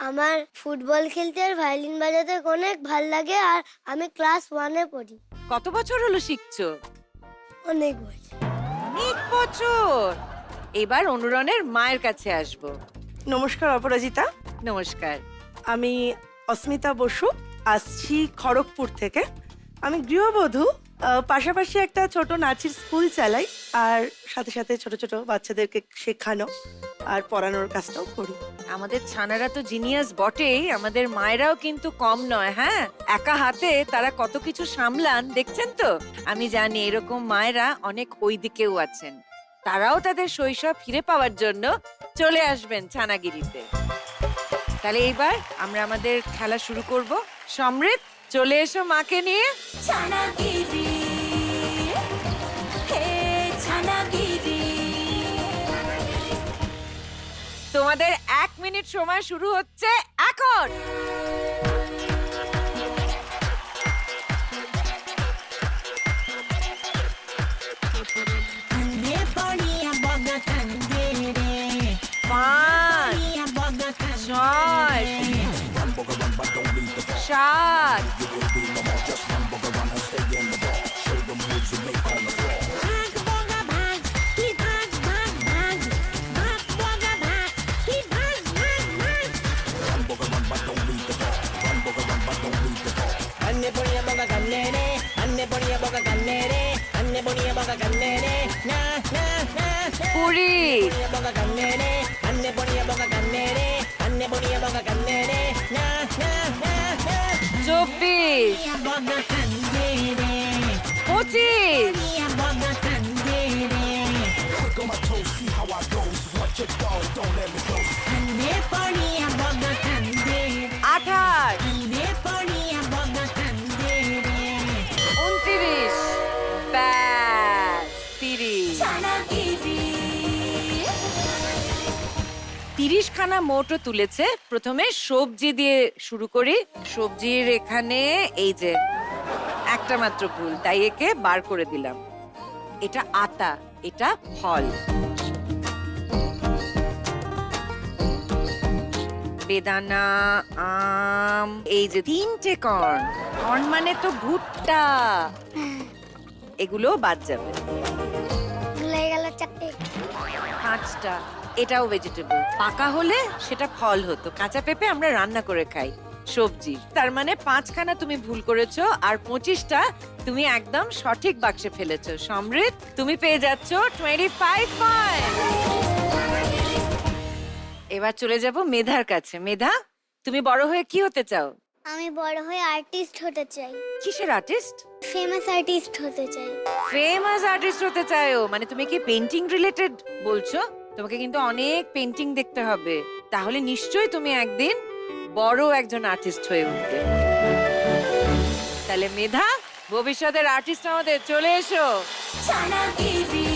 আমার ফুটবল খেলতে আর ভায়োলিন বাজাতে অনেক ভাল লাগে, আর আমি ক্লাস 1-এ পড়ি। কত বছর হলো শিখছো? অনেক বছর। অনেক বছর। এবার অনুরণের মায়ের কাছে আসবো। নমস্কার অপরাজিতা, নমস্কার। আমি অস্মিতা বসু, আসছি খড়গপুর থেকে। আমি গৃহবধূ, পাশাপাশি একটা ছোট নাচের স্কুল চালাই, আর সাথে সাথে ছোট ছোট বাচ্চাদেরকে শেখানো আর পড়ানোর কাজটাও করি। আমাদের ছানারা তো জিনিয়াস বটেই, আমাদের মায়েরাও কিন্তু কম নয়। হ্যাঁ, একা হাতে তারা কত কিছু সামলান, দেখছেন তো? আমি জানি এরকম মায়েরা অনেক ওই দিকেও আছেন। তারাও তাদের শৈশব ফিরে পাওয়ার জন্য চলে আসবেন ছানাগিরিতে। তাহলে এইবার আমরা আমাদের খেলা শুরু করব। সমৃদ্ধ, চলে এসো মাকে নিয়ে। ছানাগিরি, হে ছানাগিরি। তোমাদের 1 মিনিট সময় শুরু হচ্ছে এখন। কান্দে পড়িয়া বগা কান্দে রে, 5, পড়িয়া বগা কান্দে 6, 7, ভাগ বগা ভাগ, কি ভাগ ভাগ ভাগ, ভাগ বগা ভাগ, কি ভাগ ভাগ ভাগ। अन्ने पोड़िया बगा गन्ने रे, अन्ने पोड़िया बगा गन्ने रे, अन्ने पोड़िया बगा गन्ने रे, ना ना ना ना। 20, पोड़िया बगा गन्ने रे, अन्ने पोड़िया बगा गन्ने रे, अन्ने पोड़िया बगा गन्ने रे, ना ना ना ना। 24, পড়িয়া বগা কান্দে রে, 25, পড়িয়া বগা কান্দে রে। কান্দে পড়িয়া বগা কান্দে রে, 28, কান্দে পড়িয়া বগা কান্দে রে। 29, ব্যাস 30। ছানাগিরি, 30 খানা মোটও তুলেছে। প্রথমে সবজি দিয়ে শুরু করি। সবজির এখানে এই যে একটা মাত্র ভুল, তাই একে বার করে দিলাম। এটা আতা, এটা ফল। বেদানা, আম, এই যে 3টে কর্ন। কর্ন মানে তো ভুট্টা। এগুলো বাদ যাবে। ভুলে গেল 4টে। 5টা। এটাও ভেজিটেবল। পাকা হলে সেটা ফল হতো। কাঁচা পেঁপে আমরা রান্না করে খাই, সবজি। তার মানে 5খানা তুমি ভুল করেছো, আর 25টা তুমি একদম সঠিক বাক্সে ফেলেছো। সমৃদ্ধ, তুমি পেয়ে যাচ্ছ 25 পয়েন্ট। এবার চলে যাব মেধার কাছে। মেধা, তুমি বড় হয়ে কি হতে চাও? আমি বড় হয়ে আর্টিস্ট হতে চাই, কিসের আর্টিস্ট? ফেমাস আর্টিস্ট হতে চাই। ফেমাস আর্টিস্ট হতে চাও? মানে তুমি কি পেন্টিং রিলেটেড বলছো? তোমাকে কিন্তু অনেক পেন্টিং দেখতে হবে, তাহলে নিশ্চয়ই তুমি একদিন বড় একজন আর্টিস্ট হয়ে উঠবে। তাহলে মেধা, ভবিষ্যতের আর্টিস্ট আমাদের চলে এসো। ছানাগিরি।